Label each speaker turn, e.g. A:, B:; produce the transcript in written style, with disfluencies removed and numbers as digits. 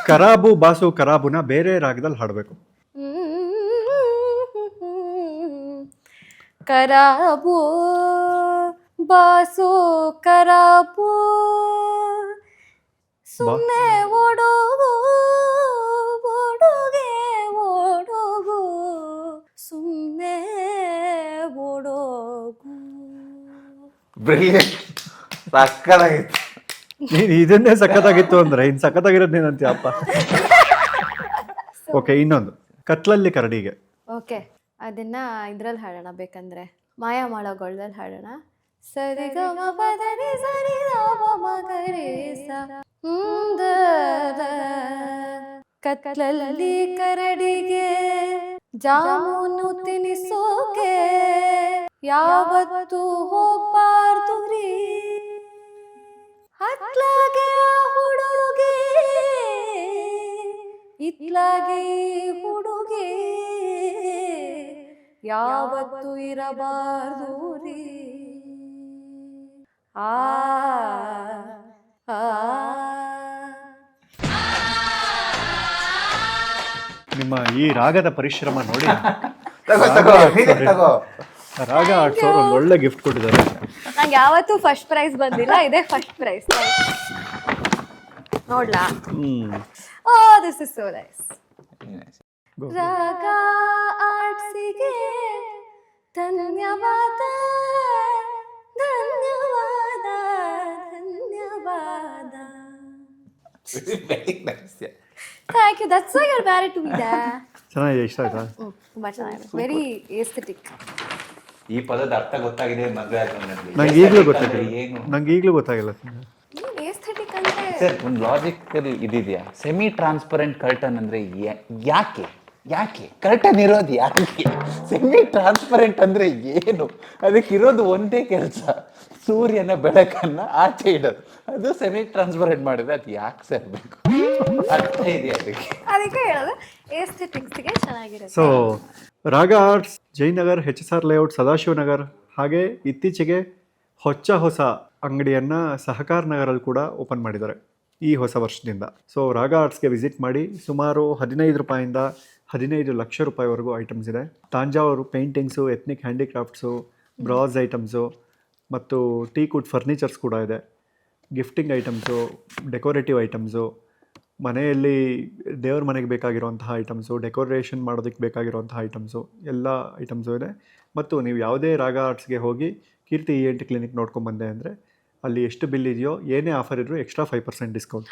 A: ಕರಾಬು boss ಕರಾಬುನ ಬೇರೆ ರಾಗದಲ್ಲಿ ಹಾಡಬೇಕು.
B: ಕರಾಬು ಬಾಸು ಕರಾಬು ಸುಮ್ಮನೆ ಓಡೋಗು ಓಡೋಗೆ ಓಡೋಗು ಸುಮ್ಮನೆ ಓಡೋಗು.
C: ಬ್ರಿಲಿಯಂಟ್, ಸಕ್ಕತ್ತಾಗಿತ್ತು.
A: ನೀನು ಇದನ್ನೇ ಸಖತ್ತಾಗಿತ್ತು ಅಂದ್ರೆ ಇನ್ನು ಸಖತ್ತಾಗಿರೋದು ನೀನಂತೀಯಪ್ಪ. ಓಕೆ, ಇನ್ನೊಂದು ಕತ್ಲಲ್ಲಿ ಕರಡಿಗೆ.
B: ಓಕೆ, ಅದನ್ನ ಇದ್ರಲ್ಲಿ ಹಾಡೋಣ ಬೇಕಂದ್ರೆ ಮಾಯಾ ಮಾಡೋಗೊಳ್ದಲ್ಲಿ ಹಾಡೋಣ. ಸರಿ ಗ ಮ ಪದ ನಿ ಸರಿ ಗ ಮ ಮ ಗ ರೇ ಸ ಕತ್ಲಲ್ಲಿ ಕರಡಿಗೆ ಜಾಮೂನು ತಿನಿಸೋಕೆ ಯಾವತ್ತೂ ಹೋಗ್ಬಾರ್ದು ರೀ. ಅತ್ಲಾಗೆ ಹುಡುಗಿ ಇತ್ಲಾಗೆ ಹುಡುಗಿ ಯಾವತ್ತೂ ಇರಬಾರ್ದು ರೀ. ಆ ಆ
A: ನಿಮ್ಮ ಈ ರಾಗದ ಪರಿಶ್ರಮ ನೋಡಿ
C: ತಗೋ ನೀನೇ ತಗೋ.
A: ರಾಗ ಆಡ್ಸೋರು ಒಂದು ಒಳ್ಳೆ ಗಿಫ್ಟ್ ಕೊಟ್ಟಿದ್ದಾರೆ.
B: ನಂಗೆ ಯಾವತ್ತೂ ಫಸ್ಟ್ ಪ್ರೈಸ್ ಬಂದಿಲ್ಲ, ಇದೇ ಫಸ್ಟ್ ಪ್ರೈಸ್. ನೋಡ್ಲಾ? Oh this is so nice. Raga ಆರ್ಟ್ಸಿಗೆ ಧನ್ಯವಾದ ಧನ್ಯವಾದ ಧನ್ಯವಾದ.
C: Very nice.
B: Thank you, that's why you are married to me.
A: ಚೆನ್ನಾಗಿದೆ, ಇಷ್ಟ ಆಯ್ತಾ?
B: ತುಂಬಾ ಚೆನ್ನಾಗಿದೆ, ವೆರಿ ಏಸ್ಥೆಟಿಕ್.
C: ಈ ಪದದ ಅರ್ಥ ಗೊತ್ತಾಗಿದೆ ಮದುವೆ ಆದ್ಮೇಲೆ.
A: ನಂಗೆ ಈಗಲೂ ಗೊತ್ತಾಗಿಲ್ಲ.
C: ಏನು
A: ನಂಗೆ ಈಗಲೂ ಗೊತ್ತಾಗಿಲ್ಲ.
B: ಏಸ್ಥೆಟಿಕ್ ಅಂದ್ರೆ
C: ಸರ್ ಒಂದು ಲಾಜಿಕಲ್ ಇದಿದೆಯಾ? ಸೆಮಿ ಟ್ರಾನ್ಸ್ಪರೆಂಟ್ ಕರ್ಟನ್ ಅಂದ್ರೆ ಯಾಕೆ ಯಾಕೆ ಕರ್ಟನ್ ಇರೋದು ಯಾಕೆ? ಸೆಮಿ ಟ್ರಾನ್ಸ್ಪರೆಂಟ್ ಅಂದ್ರೆ ಏನು? ಅದಕ್ಕಿರೋದು ಒಂದೇ ಕೆಲಸ, ಸೂರ್ಯನ ಬೆಳಕನ್ನ ಆಚೆ ಇಡೋದು. ಅದು ಸೆಮಿ ಟ್ರಾನ್ಸ್ಪರೆಂಟ್ ಮಾಡಿದ್ರೆ ಅದು ಯಾಕೆ ಸರ್ ಬೇಕು? ಅರ್ಥ ಇದೆಯಾ
B: ಅದಕ್ಕೆ ಹೇಳೋದು ಏಸ್ಥೆಟಿಕ್ಸ್ಗೆ ಚೆನ್ನಾಗಿರುತ್ತೆ.
A: ಸೊ ರಾಗ arts Jayanagar, HSR layout, Sadashivanagar, ಹಾಗೆ ಇತ್ತೀಚೆಗೆ ಹೊಸ ಅಂಗಡಿಯನ್ನು ಸಹಕಾರ ನಗರಲ್ಲಿ ಕೂಡ ಓಪನ್ ಮಾಡಿದ್ದಾರೆ ಈ ಹೊಸ ವರ್ಷದಿಂದ. ಸೊ ರಾಗ ಆರ್ಟ್ಸ್ಗೆ ವಿಸಿಟ್ ಮಾಡಿ. ಸುಮಾರು 15 ರೂಪಾಯಿಂದ 15 ಲಕ್ಷ ರೂಪಾಯಿವರೆಗೂ ಐಟಮ್ಸ್ ಇದೆ. Thanjavur paintings, ethnic ಹ್ಯಾಂಡಿಕ್ರಾಫ್ಟ್ಸು, brass items ಮತ್ತು ಟೀಕುಡ್ ಫರ್ನಿಚರ್ಸ್ ಕೂಡ ಇದೆ. ಗಿಫ್ಟಿಂಗ್ ಐಟಮ್ಸು, ಡೆಕೋರೇಟಿವ್ ಐಟಮ್ಸು, ಮನೆಯಲ್ಲಿ ದೇವ್ರ ಮನೆಗೆ ಬೇಕಾಗಿರುವಂತಹ ಐಟಮ್ಸು, ಡೆಕೋರೇಷನ್ ಮಾಡೋದಕ್ಕೆ ಬೇಕಾಗಿರುವಂತಹ ಐಟಮ್ಸು, ಎಲ್ಲ ಐಟಮ್ಸು ಇದೆ. ಮತ್ತು ನೀವು ಯಾವುದೇ ರಾಗ ಆರ್ಟ್ಸ್ಗೆ ಹೋಗಿ ಕೀರ್ತಿ ENT ಕ್ಲಿನಿಕ್ ನೋಡ್ಕೊಂಬಂದೆ ಅಂದರೆ ಅಲ್ಲಿ ಎಷ್ಟು ಬಿಲ್ ಇದೆಯೋ, ಏನೇ ಆಫರ್ ಇದ್ರೂ ಎಕ್ಸ್ಟ್ರಾ 5% ಡಿಸ್ಕೌಂಟ್.